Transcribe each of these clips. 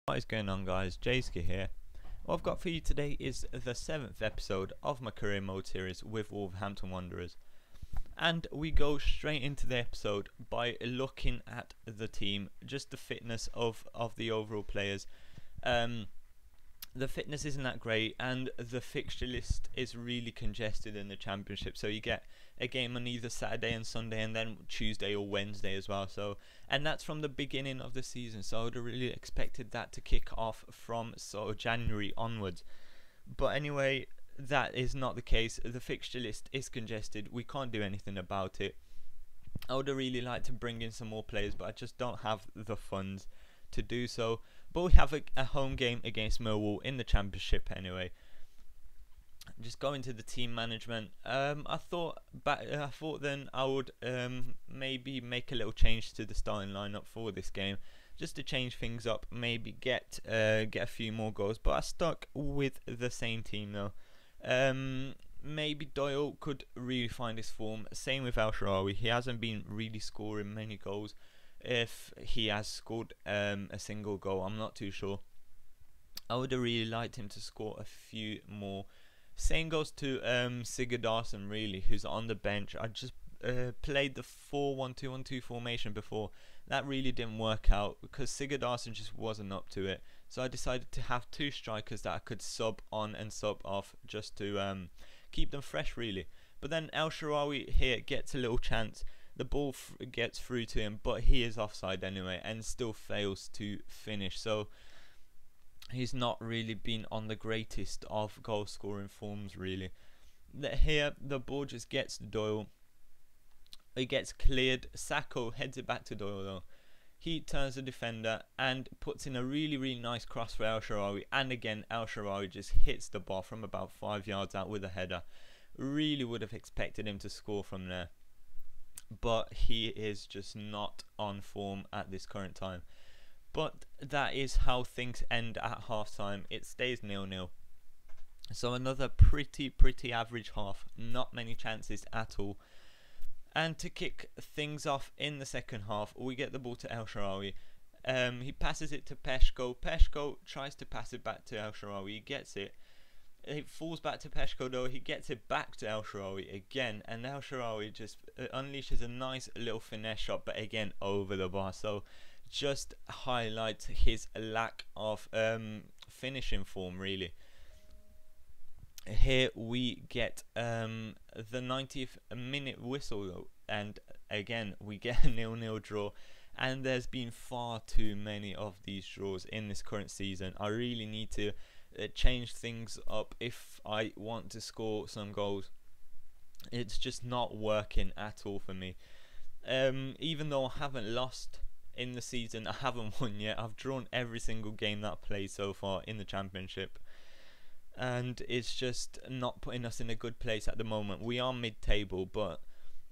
What is going on, guys? Jayski here. What I've got for you today is the 7th episode of my career mode series with Wolverhampton Wanderers, and we go straight into the episode by looking at the team, just the fitness of the overall players. The fitness isn't that great, and the fixture list is really congested in the Championship, so you get a game on either Saturday and Sunday, and then Tuesday or Wednesday as well. And that's from the beginning of the season, so I would have really expected that to kick off from sort of January onwards. But anyway, that is not the case. The fixture list is congested. We can't do anything about it. I would have really liked to bring in some more players, but I just don't have the funds to do so. But we have a home game against Millwall in the Championship anyway. Just going to the team management. I thought then I would maybe make a little change to the starting lineup for this game, just to change things up. Maybe get a few more goals. But I stuck with the same team though. Maybe Doyle could really find his form. Same with El Shaarawy. He hasn't been really scoring many goals. If he has scored a single goal, I'm not too sure. I would have really liked him to score a few more. Same goes to Sigurdarsson, really, who's on the bench. I just played the 4-1-2-1-2 formation before. That really didn't work out because Sigurdarsson just wasn't up to it. So I decided to have two strikers that I could sub on and sub off, just to keep them fresh, really. But then El Shaarawy here gets a little chance. The ball gets through to him, but he is offside anyway and still fails to finish. So he's not really been on the greatest of goal scoring forms, really. Here the ball just gets to Doyle. It gets cleared. Sacco heads it back to Doyle though. He turns the defender and puts in a really nice cross for El Shaarawy. And again, El Shaarawy just hits the ball from about 5 yards out with a header. Really would have expected him to score from there, but he is just not on form at this current time. But that is how things end at half time. It stays 0-0. So another pretty average half. Not many chances at all. And to kick things off in the second half, we get the ball to El Shaarawy. He passes it to Peshko. Peshko tries to pass it back to El Shaarawy. He gets it. It falls back to Peshko though. He gets it back to El Shaarawy again, and El Shaarawy just unleashes a nice little finesse shot, but again over the bar. So just highlights his lack of finishing form, really. Here we get the 90th minute whistle though, and again we get a 0-0 draw. And there's been far too many of these draws in this current season. I really need to change things up if I want to score some goals. It's just not working at all for me. Even though I haven't lost in the season, I haven't won yet. I've drawn every single game that I've played so far in the Championship, and it's just not putting us in a good place at the moment. We are mid-table, but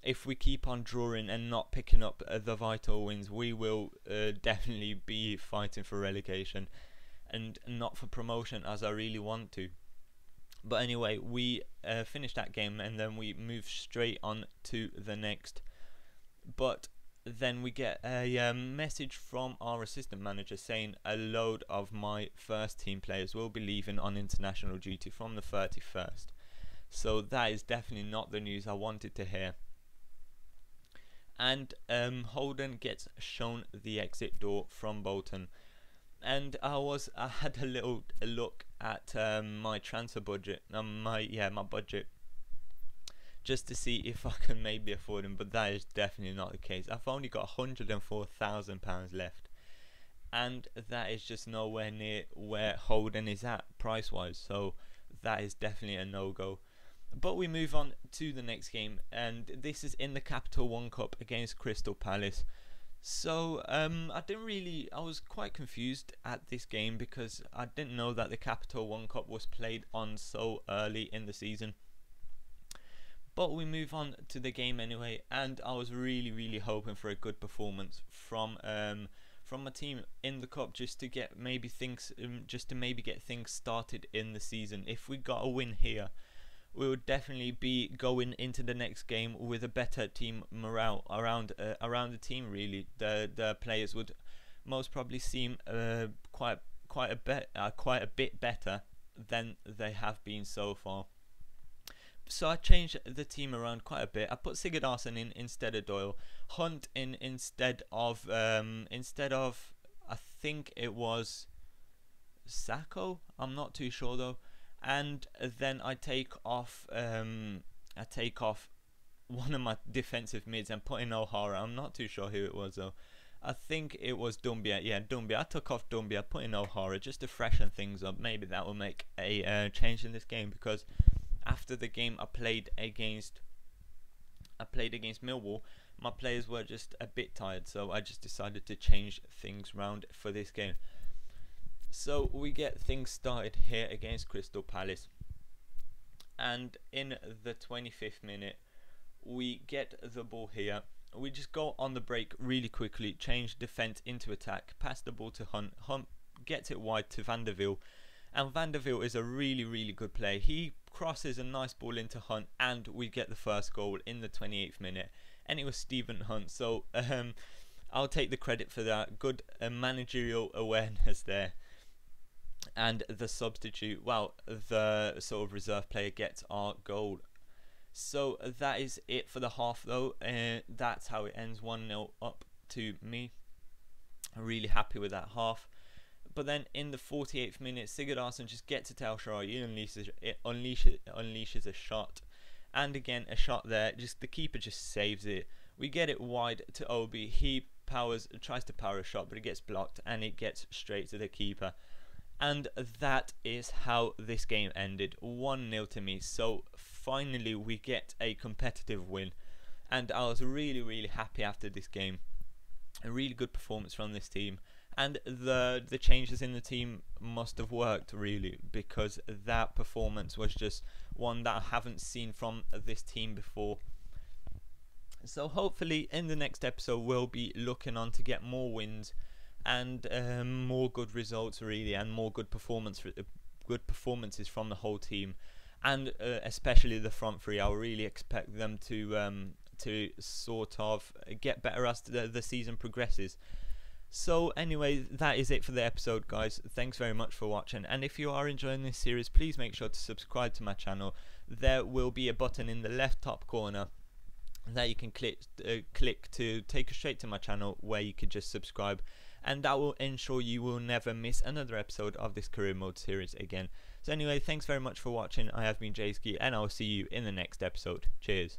if we keep on drawing and not picking up the vital wins, we will definitely be fighting for relegation and not for promotion, as I really want to. But anyway, we finish that game and then we move straight on to the next. But then we get a message from our assistant manager saying a load of my first team players will be leaving on international duty from the 31st. So that is definitely not the news I wanted to hear. And Holden gets shown the exit door from Bolton. And I had a little look at my transfer budget, my budget, just to see if I can maybe afford him. But that is definitely not the case. I've only got £104,000 left, and that is just nowhere near where Holden is at price wise. So that is definitely a no-go. But we move on to the next game, and this is in the Capital One Cup against Crystal Palace. So I was quite confused at this game because I didn't know that the Capital One Cup was played on so early in the season. But we move on to the game anyway, and I was really hoping for a good performance from my team in the cup, just to get maybe things get things started in the season. If we got a win here, we would definitely be going into the next game with a better team morale around the team. Really, the players would most probably seem quite quite a bit better than they have been so far. So I changed the team around quite a bit. I put Sigurdarsson in instead of Doyle, Hunt in instead of I think it was Sacco. I'm not too sure though. And then I take off one of my defensive mids and put in O'Hara. I'm not too sure who it was though. I think it was Dumbia. Yeah, Dumbia. I took off Dumbia, put in O'Hara just to freshen things up. Maybe that will make a change in this game, because after the game I played against Millwall, my players were just a bit tired, so I just decided to change things round for this game. So we get things started here against Crystal Palace, and in the 25th minute we get the ball here. We just go on the break really quickly, change defence into attack, pass the ball to Hunt. Hunt gets it wide to Van der Wiel, and Van der Wiel is a really good player. He crosses a nice ball into Hunt, and we get the first goal in the 28th minute, and it was Stephen Hunt. So I'll take the credit for that. Good managerial awareness there. And the substitute, well, the sort of reserve player, gets our goal. So that is it for the half though. That's how it ends, 1-0 up to me. Really happy with that half. But then in the 48th minute, Sigurdarsson just gets it to El Shaarawy, unleashes a shot, and again a shot there. Just the keeper just saves it. We get it wide to Obi. He tries to power a shot, but it gets blocked, and it gets straight to the keeper. And that is how this game ended, 1-0 to me. So finally we get a competitive win, and I was really happy after this game. A really good performance from this team, and the changes in the team must have worked really, because that performance was just one that I haven't seen from this team before. So hopefully in the next episode we'll be looking on to get more wins and more good results really, and more good performances from the whole team, and especially the front three. I really expect them to sort of get better as the season progresses. So anyway, that is it for the episode, guys. Thanks very much for watching, and if you are enjoying this series, please make sure to subscribe to my channel. There will be a button in the left top corner that you can click to take you straight to my channel, where you could just subscribe, and that will ensure you will never miss another episode of this career mode series again. So anyway, thanks very much for watching. I have been Jayski, and I will see you in the next episode. Cheers.